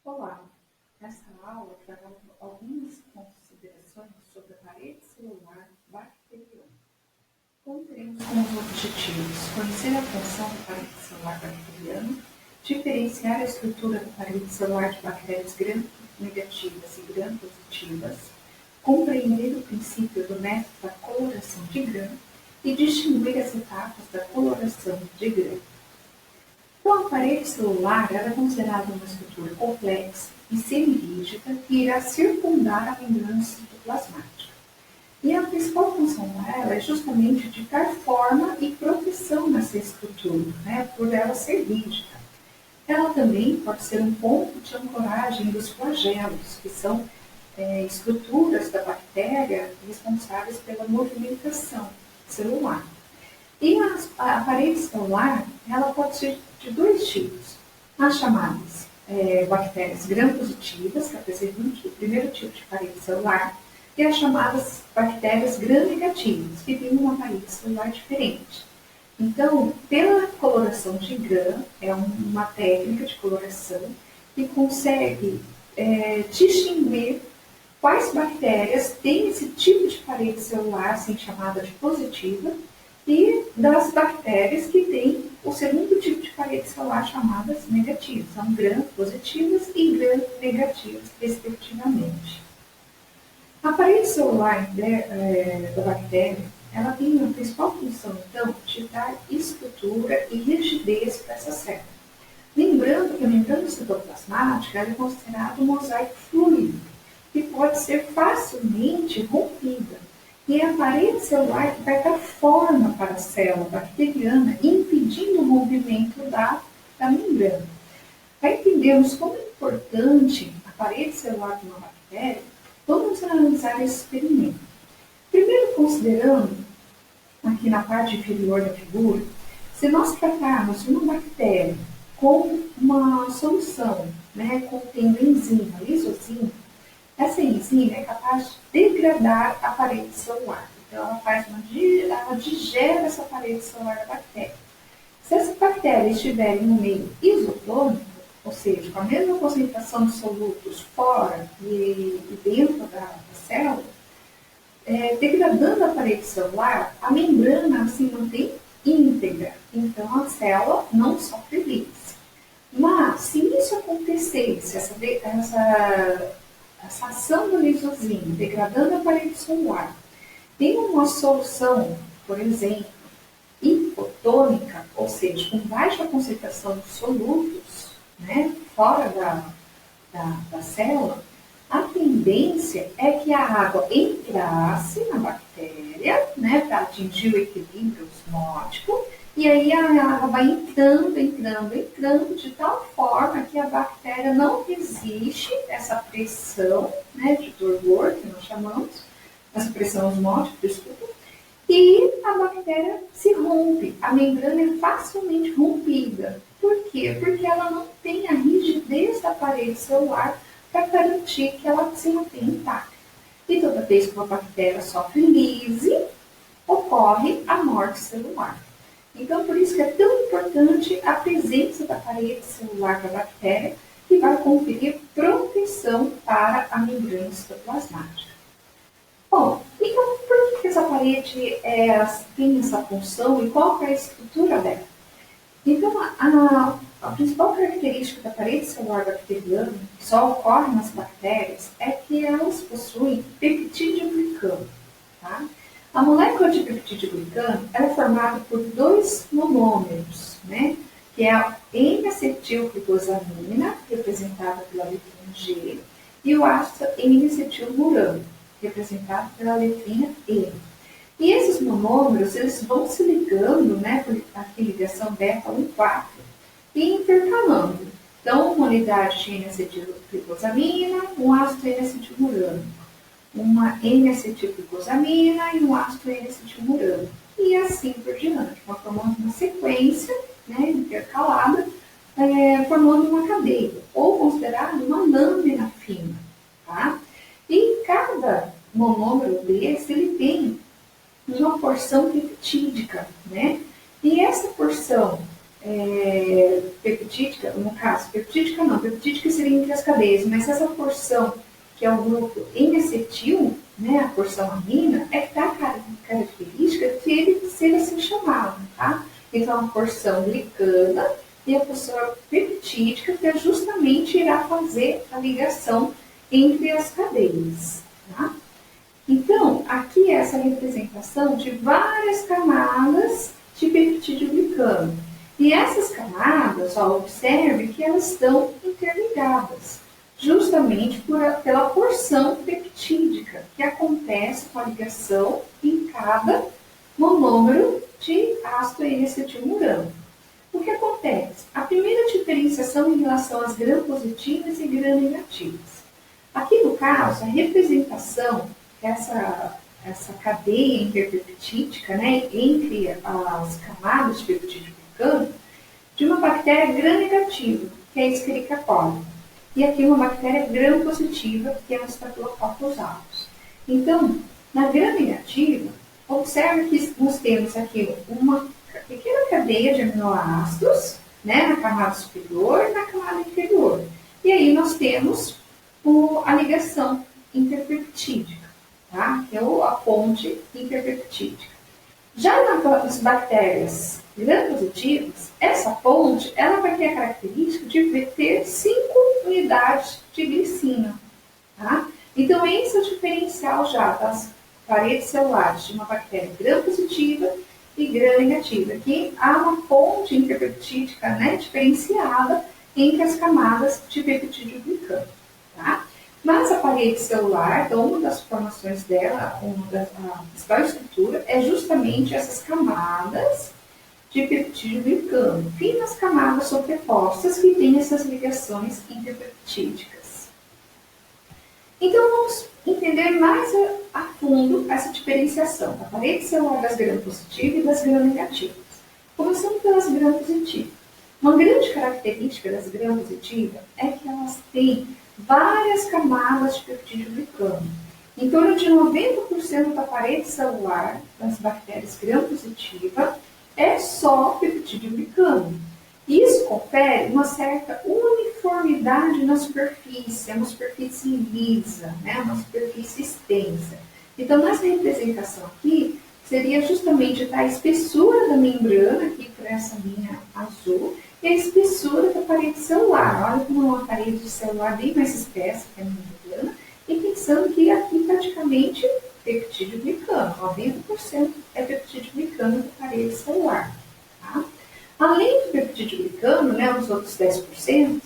Olá, nesta aula traremos algumas considerações sobre a parede celular bacteriana. Então, teremos como objetivos conhecer a função da parede celular bacteriana, diferenciar a estrutura da parede celular de bactérias gram-negativas e gram-positivas, compreender o princípio do método da coloração de gram e distinguir as etapas da coloração de gram. Então, a parede celular é considerada uma estrutura complexa e semi-rígida que irá circundar a membrana citoplasmática. E a principal função dela é justamente de dar forma e proteção nessa estrutura, por ela ser rígida. Ela também pode ser um ponto de ancoragem dos flagelos, que são estruturas da bactéria responsáveis pela movimentação celular. E a parede celular, ela pode ser de dois tipos. As chamadas bactérias gram-positivas, que apresentam o primeiro tipo de parede celular, e as chamadas bactérias gram-negativas, que têm uma parede celular diferente. Então, pela coloração de gram, é uma técnica de coloração que consegue distinguir quais bactérias têm esse tipo de parede celular, assim chamada de positiva, e das bactérias que têm o segundo tipo de parede celular, chamadas negativas. São gram-positivas e gram-negativas, respectivamente. A parede celular da bactéria, ela tem a principal função, então, de dar estrutura e rigidez para essa célula. Lembrando que a membrana citoplasmática é considerada um mosaico fluido, que pode ser facilmente rompida. E é a parede celular que vai dar forma para a célula bacteriana, impedindo o movimento da membrana. Para entendermos como é importante a parede celular de uma bactéria, vamos analisar esse experimento. Primeiro, considerando, aqui na parte inferior da figura, se nós tratarmos uma bactéria com uma solução, contendo enzima, lisozima, essa enzima é capaz de degradar a parede celular. Então, ela digere essa parede celular da bactéria. Se essa bactéria estiver em um meio isotônico, ou seja, com a mesma concentração de solutos fora e dentro da célula, degradando a parede celular, a membrana se mantém íntegra. Então, a célula não sofre lixe. Mas, se isso acontecesse, essa ação do lisozima, degradando a parede celular, tem uma solução, por exemplo, hipotônica, ou seja, com baixa concentração de solutos, fora da célula, a tendência é que a água entrasse na bactéria, para atingir o equilíbrio osmótico, e aí a água vai entrando, de tal forma que a bactéria não resiste a essa pressão, de turgor, que nós chamamos, essa pressão osmótica, desculpa, e a bactéria se rompe. A membrana é facilmente rompida. Por quê? Porque ela não tem a rigidez da parede celular para garantir que ela se mantenha intacta. E toda vez que uma bactéria sofre lise, ocorre a morte celular. Então, por isso que é tão importante a presença da parede celular da bactéria, que vai conferir proteção para a membrana citoplasmática. Bom, então, por que essa parede tem essa função e qual é a estrutura dela? Então, a principal característica da parede celular bacteriana, que só ocorre nas bactérias, é que elas possuem peptídeo glicano. Tá? A molécula de peptídeo glicano é formada por dois monômeros, que é a N-acetilglicosamina, representada pela letrinha G, e o ácido N-acetilurano, representado pela letrinha M. E esses monômeros, eles vão se ligando, por aqui ligação beta 1,4, e intercalando. Então, uma unidade de N-acetilglicosamina, um ácido N-acetilurano, uma N-acetilglicosamina e um ácido N-acetilurano. E assim por diante, formando uma sequência intercalada, formando uma cadeia, ou considerado uma lâmina fina. Tá? E cada monômero desse, ele tem uma porção peptídica, E essa porção peptídica no caso, peptídica não, peptídica seria entre as cadeias, mas essa porção que é o grupo N-acetil, né, a porção amina, é que dá a característica de ele ser assim chamado, tá? Então, a porção glicana e a porção peptídica, que justamente irá fazer a ligação entre as cadeias, tá? Então, aqui é essa representação de várias camadas de peptídeo glicano. E essas camadas, ó, observe que elas estão interligadas, justamente pela porção peptídica, que acontece com a ligação em cada monômero de ácido N-acetilurano. O que acontece? A primeira diferenciação em relação às gram-positivas e gram-negativas. Aqui no caso, a representação, essa cadeia interpeptídica, né, entre as camadas de peptídeo glicano, de uma bactéria gram-negativa, que é a Escherichia coli. E aqui uma bactéria gram-positiva, que é o Staphylococcus aureus. Então, na gram-negativa, observe que nós temos aqui uma pequena cadeia de aminoácidos, né, na camada superior e na camada inferior. E aí nós temos a ligação interpeptídica, tá? Que é a ponte interpeptídica. Já nas bactérias gram-positivas, essa ponte ela vai ter a característica de ter 5 unidades de glicina. Tá? Então, esse é o diferencial já das paredes celulares de uma bactéria gram-positiva e gram-negativa, que há uma ponte interpeptídica, né, diferenciada entre as camadas de peptídeo glicano. Tá? Mas a parede celular, então, uma das formações dela, a principal estrutura, é justamente essas camadas de peptídeo glicano, finas camadas sobrepostas que têm essas ligações interpeptídicas. Então, vamos entender mais a fundo essa diferenciação da parede celular das gram-positivas e das gram-negativas. Começando pelas gram-positivas. Uma grande característica das gram-positivas é que elas têm várias camadas de peptídeo glicano. Em torno de 90% da parede celular das bactérias gram-positiva é só peptídeo glicano. Isso confere uma certa uniformidade na superfície, é uma superfície lisa, né? Uma superfície extensa. Então, nessa representação aqui, seria justamente a espessura da membrana, aqui por essa linha azul, e a espessura da parede celular. Olha como é uma parede celular bem mais espessa que a membrana, e pensando que aqui praticamente peptídeo glicano, 90% é peptídeo glicano da parede celular. Tá? Além do peptídeo glicano, né, os outros 10%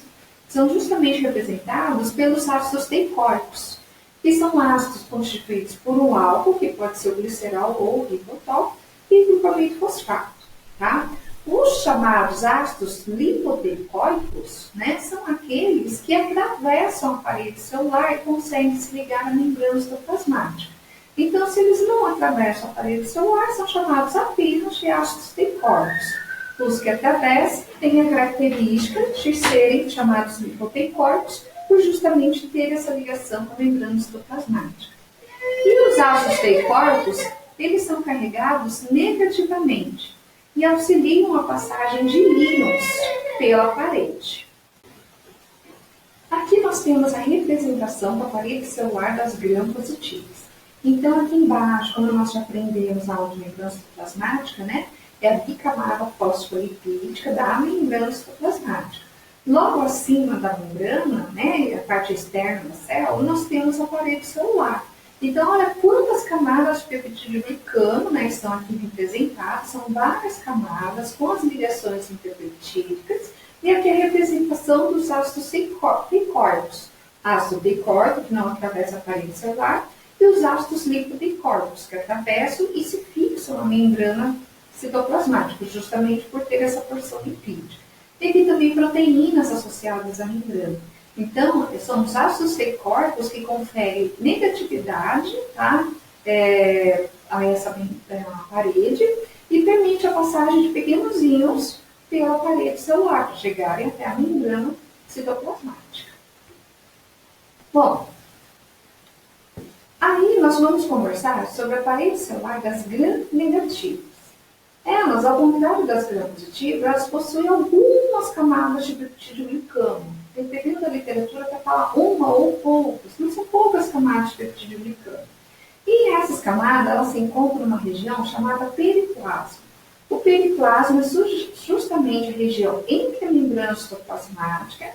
são justamente representados pelos ácidos teicóicos, que são ácidos constituídos por um álcool, que pode ser o glicerol ou o ribitol, e grupamento fosfato. Tá? Os chamados ácidos lipoteicoicos, né, são aqueles que atravessam a parede celular e conseguem se ligar à membrana citoplasmática. Então, se eles não atravessam a parede celular, são chamados apenas de ácidos teicóicos. Os que atravessam têm a característica de serem chamados lipoteicoicos por justamente ter essa ligação com a membrana citoplasmática. E os ácidos teicóicos, eles são carregados negativamente e auxiliam a passagem de íons pela parede. Aqui nós temos a representação da parede celular das gram-positivas. Então, aqui embaixo, como nós já aprendemos a aula de membrana citoplasmática, né, é a bicamada fosfolipídica da membrana citoplasmática. Logo acima da membrana, né, a parte externa da célula, nós temos a parede celular. Então, olha quantas camadas de peptídeo glicano, né, estão aqui representadas, são várias camadas com as ligações interpeptídicas, e aqui a representação dos ácidos teicóicos. Ácido teicóico, que não atravessa a parede celular, e os ácidos lipoteicoicos, que atravessam e se fixam na membrana citoplasmática, justamente por ter essa porção lipídica. E aqui também proteínas associadas à membrana. Então, são os ácidos teicóicos que conferem negatividade, tá, a essa parede e permite a passagem de pequenos íons pela parede celular, para chegarem até a membrana citoplasmática. Bom, aí nós vamos conversar sobre a parede celular das gram-negativas. Elas, ao contrário das gram-positivas, elas possuem algumas camadas de peptídeo glicano. Dependendo da literatura, até fala uma ou poucas, mas são poucas camadas de peptídeo glicano. E essas camadas, elas se encontram numa região chamada periplasma. O periplasma é justamente a região entre a membrana citoplasmática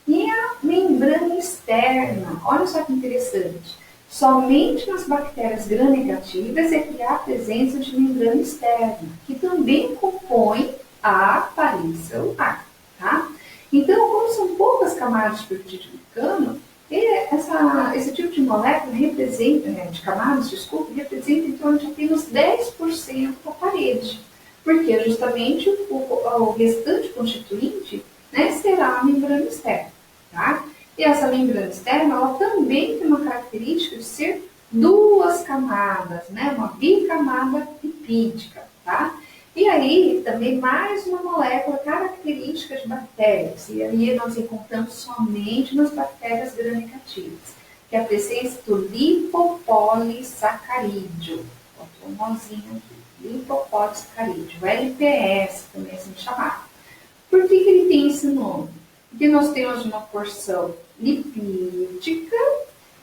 e a membrana externa. Olha só que interessante. Somente nas bactérias gram-negativas é que há a presença de membrana externa, que também compõe a parede celular. Tá? Então, como são poucas camadas de peptídeo glicano, esse tipo de molécula representa, de camadas, representa em torno de apenas 10% da parede, porque justamente o restante constituinte, será a membrana externa. Tá? E essa membrana externa, ela também tem uma característica de ser duas camadas, uma bicamada lipídica, tá? E aí, também mais uma molécula característica de bactérias, e aí nós encontramos somente nas bactérias gram-negativas, que é a presença do lipopolissacarídeo. Botou um nozinho aqui, lipopolissacarídeo, LPS, também assim chamado. Por que ele tem esse nome? Porque nós temos uma porção lipídica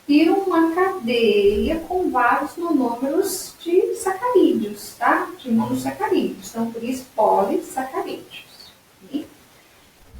e uma cadeia com vários monômeros de sacarídeos, tá? De monossacarídeos. Então, por isso, polissacarídeos. E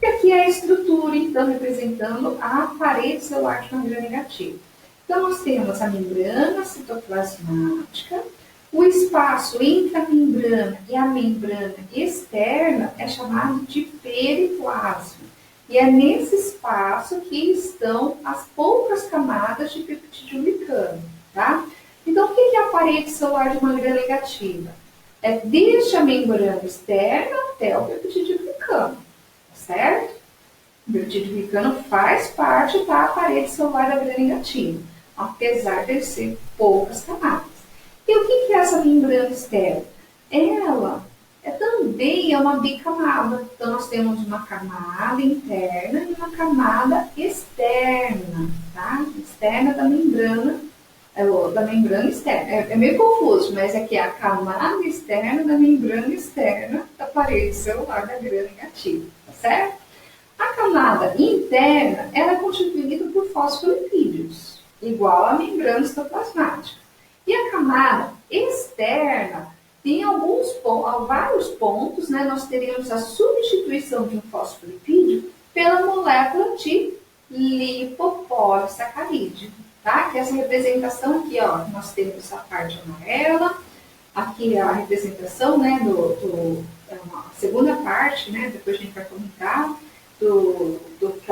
aqui é a estrutura, então, representando a parede celular de uma gram-negativa. Então, nós temos a membrana citoplasmática. O espaço entre a membrana e a membrana externa é chamado de periplasma. E é nesse espaço que estão as poucas camadas de peptídeo glicano, tá? Então, o que é a parede celular de uma gram-negativa? É desde a membrana externa até o peptídeo glicano, certo? O peptídeo glicano faz parte da parede celular da gram-negativa, apesar de ser poucas camadas. E o que é essa membrana externa? Ela também é uma bicamada. Então, nós temos uma camada interna e uma camada externa, tá? Externa da membrana externa. É meio confuso, mas é que é a camada externa da membrana externa da parede celular da gram-negativa, tá certo? A camada interna, ela é constituída por fosfolipídios, igual à membrana citoplasmática. E a camada externa tem vários pontos, nós teremos a substituição de um fosfolipídio pela molécula de lipopolissacarídeo, tá? Que é essa representação aqui, ó, nós temos a parte amarela, aqui a representação, a segunda parte, depois a gente vai comentar, que é o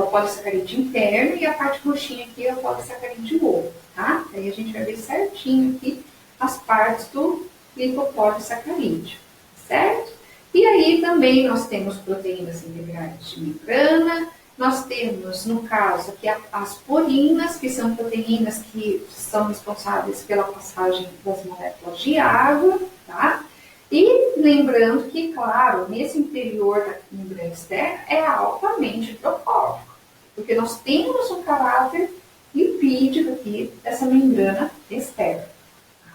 polissacarídeo interno, e a parte roxinha aqui é o polissacarídeo ovo, tá? Aí a gente vai ver certinho aqui as partes do lipopolissacarídeo, certo? E aí também nós temos proteínas integrais de membrana, nós temos, no caso aqui, as porinas, que são proteínas que são responsáveis pela passagem das moléculas de água, tá? E lembrando que, claro, nesse interior da membrana externa é altamente hidrofóbico, porque nós temos um caráter lipídico aqui dessa membrana externa,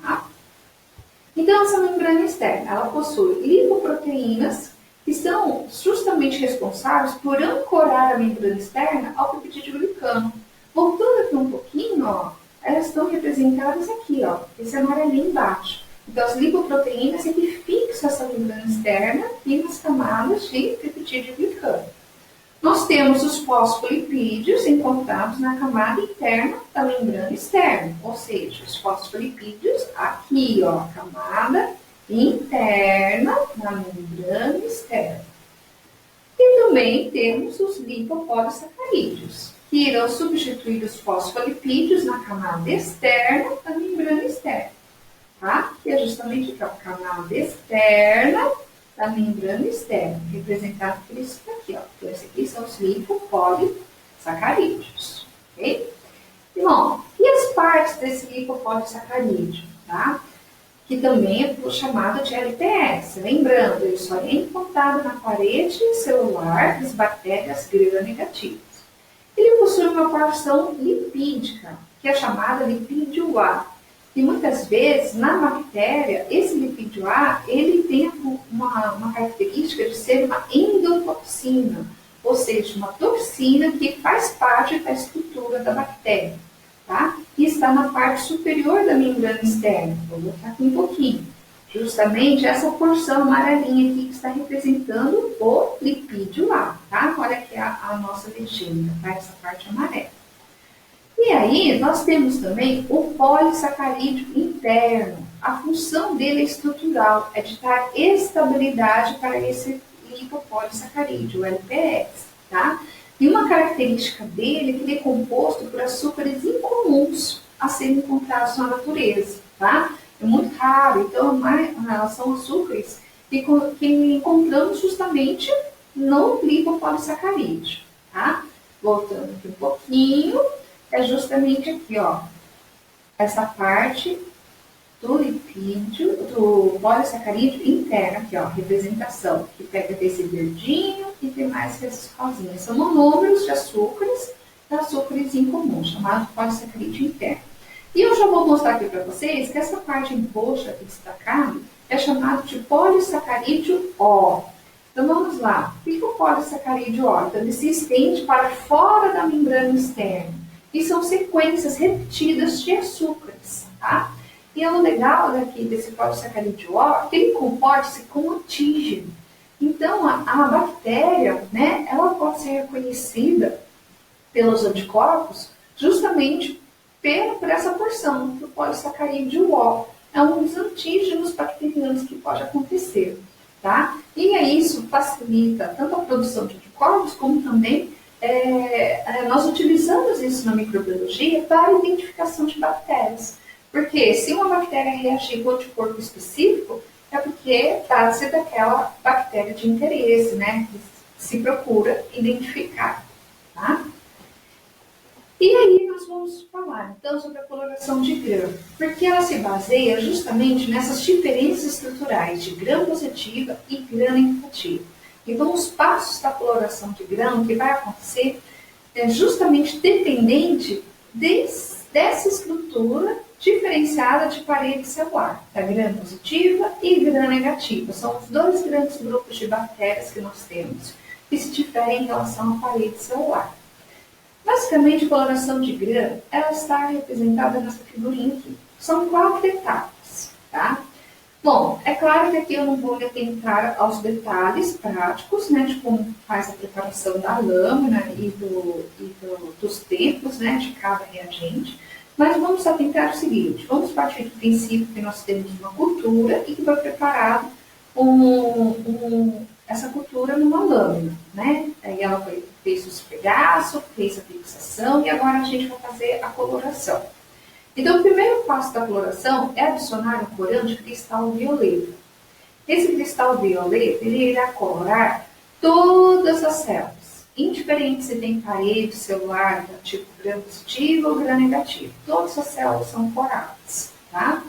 tá? Então, essa membrana externa, ela possui lipoproteínas que são justamente responsáveis por ancorar a membrana externa ao peptídeo glicano. Voltando aqui um pouquinho, ó, elas estão representadas aqui, ó, esse amarelinho embaixo. Então, as lipoproteínas é que fixam essa membrana externa e nas camadas de peptídeo glicano. Nós temos os fosfolipídios encontrados na camada interna da membrana externa, ou seja, os fosfolipídios aqui, ó, camada interna da membrana externa. E também temos os lipopolissacarídeos, que irão substituir os fosfolipídios na camada externa da membrana externa, tá? Que é justamente aqui, ó, camada externa da membrana externa, representado por isso aqui, ó. Então, esses aqui são os lipopolissacarídeos, ok? E, bom, e as partes desse lipopolissacarídeo, tá? Que também é chamado de LPS. Lembrando, ele só é encontrado na parede celular das bactérias gram-negativas. Ele possui uma porção lipídica, que é chamada lipídio A, E muitas vezes, na bactéria, esse lipídio A, ele tem uma característica de ser uma endotoxina, ou seja, uma toxina que faz parte da estrutura da bactéria, tá? E está na parte superior da membrana externa. Vou botar aqui um pouquinho. Justamente essa porção amarelinha aqui que está representando o lipídio A, tá? Olha aqui a nossa legenda, tá? Essa parte amarela. E aí, nós temos também o polissacarídeo interno. A função dele é estrutural, é de dar estabilidade para esse lipopolissacarídeo, o LPS, tá? E uma característica dele é que ele é composto por açúcares incomuns a serem encontrados na natureza, tá? É muito raro, então são açúcares que encontramos justamente no lipopolissacarídeo, tá? Voltando aqui um pouquinho, é justamente aqui, ó, essa parte do lipídio, do polissacarídeo interno, aqui, ó, representação, que pega desse verdinho e tem mais esses rosinhas. São monômeros de açúcares incomuns, chamado polissacarídeo interno. E eu já vou mostrar aqui para vocês que essa parte em roxo aqui destacado é chamado de polissacarídeo O. Então vamos lá. O que é o polissacarídeo O? Então ele se estende para fora da membrana externa. E são sequências repetidas de açúcares, tá? E o legal daqui desse polissacarídeo O é que ele comporta-se com antígeno. Então a bactéria, né, ela pode ser reconhecida pelos anticorpos justamente por essa porção do polissacarídeo O. É um dos antígenos bacterianos que pode acontecer, tá? E aí isso facilita tanto a produção de anticorpos, como também nós utilizamos isso na microbiologia para a identificação de bactérias. Porque se uma bactéria reagir com anticorpo específico, é porque trata-se daquela bactéria de interesse, né? Que se procura identificar, tá? E aí nós vamos falar, então, sobre a coloração de grão, porque ela se baseia justamente nessas diferenças estruturais de gram positiva e gram negativa. Então, os passos da coloração de grão que vai acontecer é justamente dependente dessa estrutura diferenciada de parede celular, da gram positiva e gram negativa. São os dois grandes grupos de bactérias que nós temos que se diferem em relação à parede celular. Basicamente, a coloração de grã, ela está representada nessa figurinha aqui. São 4 etapas, tá? Bom, é claro que aqui eu não vou me atentar aos detalhes práticos, né, de como faz a preparação da lâmina e dos tempos, né, de cada reagente, mas vamos atentar ao seguinte, vamos partir do princípio que nós temos uma cultura e que foi preparado essa cultura numa lâmina, né? Aí ela fez o esfregaço, fez a fixação e agora a gente vai fazer a coloração. Então, o primeiro passo da coloração é adicionar um corante cristal violeta. Esse cristal violeta, ele irá colorar todas as células, indiferente se tem parede celular do tipo gram positivo ou gram negativo. Todas as células são coradas, tá?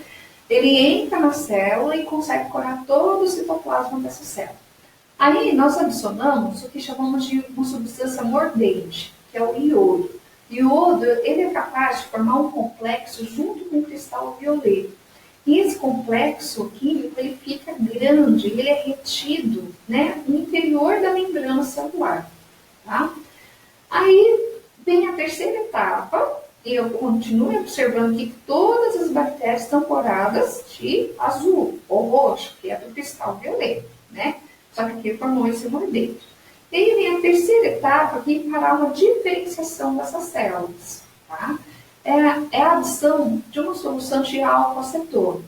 Ele entra na célula e consegue corar todo o citoplasma dessa célula. Aí, nós adicionamos o que chamamos de uma substância mordente, que é o iodo. O iodo, ele é capaz de formar um complexo junto com o cristal violeta. E esse complexo químico, ele fica grande, ele é retido, né, no interior da membrana celular, tá? Aí vem a terceira etapa, e eu continuo observando que todas as bactérias estão coradas de azul ou roxo, que é do cristal violeta, né? Só que aqui formou esse mordente. E aí vem a terceira etapa, que fará uma diferenciação dessas células, tá? É a adição de uma solução de álcool-acetona.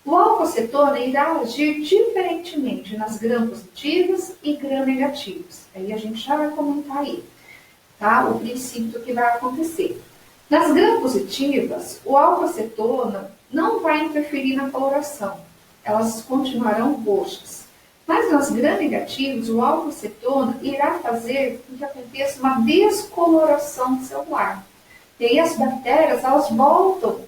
O álcool-acetona irá agir diferentemente nas gram positivas e gram negativas. Aí a gente já vai comentar aí, tá? O princípio que vai acontecer. Nas gram positivas, o álcool-acetona não vai interferir na coloração. Elas continuarão roxas. Mas nas gram negativas, o álcool-acetona irá fazer com que aconteça uma descoloração celular. E aí as bactérias, elas voltam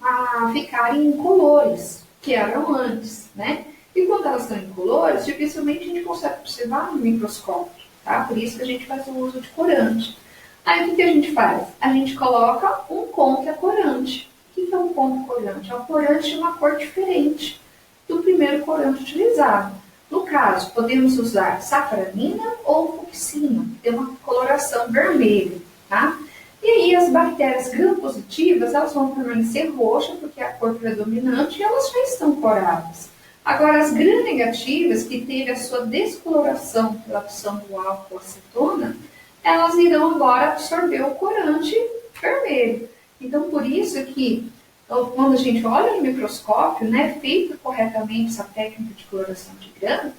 a ficarem incolores, que eram antes, né? E quando elas estão incolores, dificilmente a gente consegue observar no microscópio, tá? Por isso que a gente faz o uso de corante. Aí o que a gente faz? A gente coloca um contra-corante, que é um ponto corante? É um corante de uma cor diferente do primeiro corante utilizado. No caso, podemos usar safranina ou fucsina, que tem uma coloração vermelha, tá? E aí as bactérias gram-positivas, elas vão permanecer roxas, porque é a cor predominante, e elas já estão coradas. Agora, as gram-negativas, que teve a sua descoloração pela ação do álcool acetona, elas irão agora absorver o corante vermelho. Então, por isso que, quando a gente olha no microscópio, né, feita corretamente essa técnica de coloração de gram,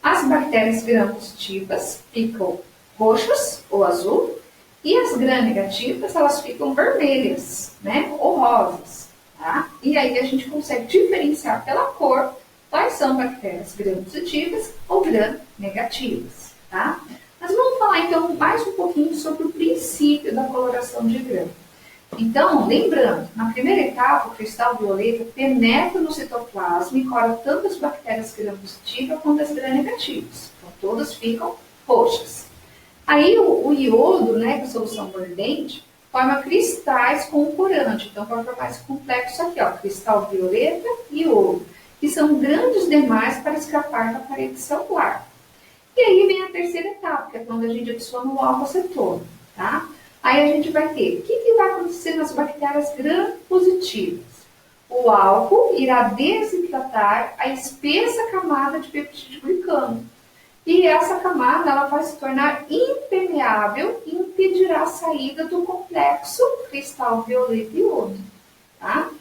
as bactérias gram-positivas ficam roxas ou azul, e as gram-negativas, elas ficam vermelhas, né, ou rosas. Tá? E aí a gente consegue diferenciar pela cor quais são bactérias gram-positivas ou gram-negativas. Tá? Mas vamos falar então mais um pouquinho sobre o princípio da coloração de gram. Então, lembrando, na primeira etapa, o cristal violeta penetra no citoplasma e cora tanto as bactérias gram-positivas quanto as gram-negativas. Então, todas ficam roxas. Aí, o iodo, né, com a solução mordente, forma cristais com o corante. Então, vai formar esse complexo aqui, ó, cristal violeta e iodo, que são grandes demais para escapar da parede celular. E aí vem a terceira etapa, que é quando a gente adiciona o álcool acetona, tá? Aí a gente vai ter, o que vai acontecer nas bactérias gram-positivas? O álcool irá desidratar a espessa camada de peptidoglicano. E essa camada ela vai se tornar impermeável e impedirá a saída do complexo cristal violeta e iodo. Tá?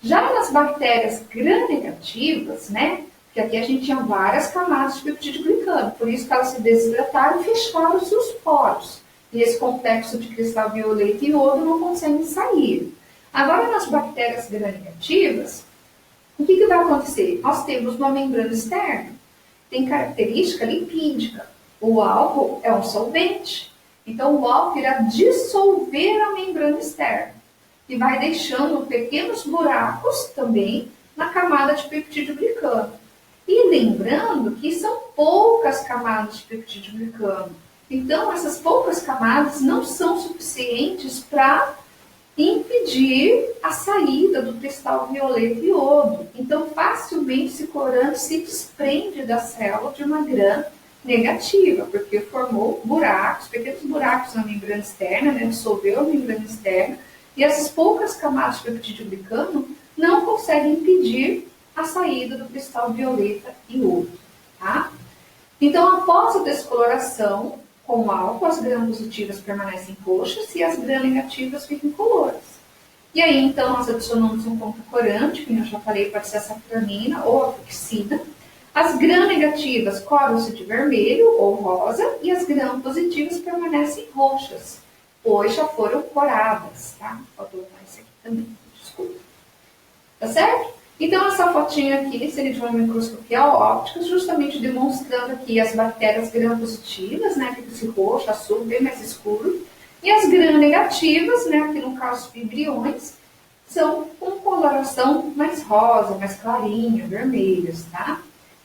Já nas bactérias gram-negativas, né? Porque aqui a gente tinha várias camadas de peptidoglicano, por isso que elas se desidrataram e fecharam os seus poros. E esse complexo de cristal violeta e iodo não conseguem sair. Agora, nas bactérias gram-negativas, o que vai acontecer? Nós temos uma membrana externa, tem característica lipídica. O álcool é um solvente, então o álcool irá dissolver a membrana externa e vai deixando pequenos buracos também na camada de peptidoglicano. E lembrando que são poucas camadas de peptidoglicano. Então, essas poucas camadas não são suficientes para impedir a saída do cristal violeta e iodo. Então, facilmente esse corante se desprende da célula de uma gram negativa, porque formou buracos, pequenos buracos na membrana externa, né, dissolveu a membrana externa, e essas poucas camadas de peptidoglicano não conseguem impedir a saída do cristal violeta e iodo. Tá? Então, após a descoloração, com o álcool, as gram-positivas permanecem roxas e as gram-negativas ficam coloras. E aí, então, nós adicionamos um ponto corante, que eu já falei, pode ser a safranina ou a fucsina. As gram-negativas coram-se de vermelho ou rosa e as gram-positivas permanecem roxas, pois já foram coradas, tá? Vou colocar isso aqui também, desculpa. Tá certo? Então, essa fotinha aqui seria de uma microscopia óptica, justamente demonstrando aqui as bactérias gram-positivas, né, que esse roxo, azul, bem mais escuro, e as gram-negativas, né, aqui no caso os vibriões, são com coloração mais rosa, mais clarinha, vermelhos, tá?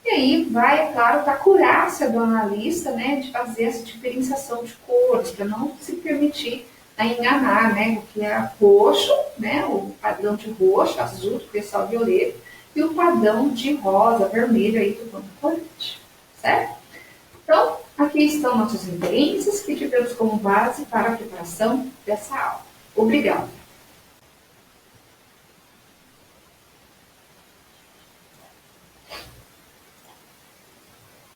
E aí vai, é claro, para a acurácia do analista, né, de fazer essa diferenciação de cores, para não se permitir a enganar, né, o que é roxo, né, o padrão de roxo, azul, do cristal violeta, e o padrão de rosa, vermelho aí do ponto corante, certo? Então, aqui estão nossas referências que tivemos como base para a preparação dessa aula. Obrigada!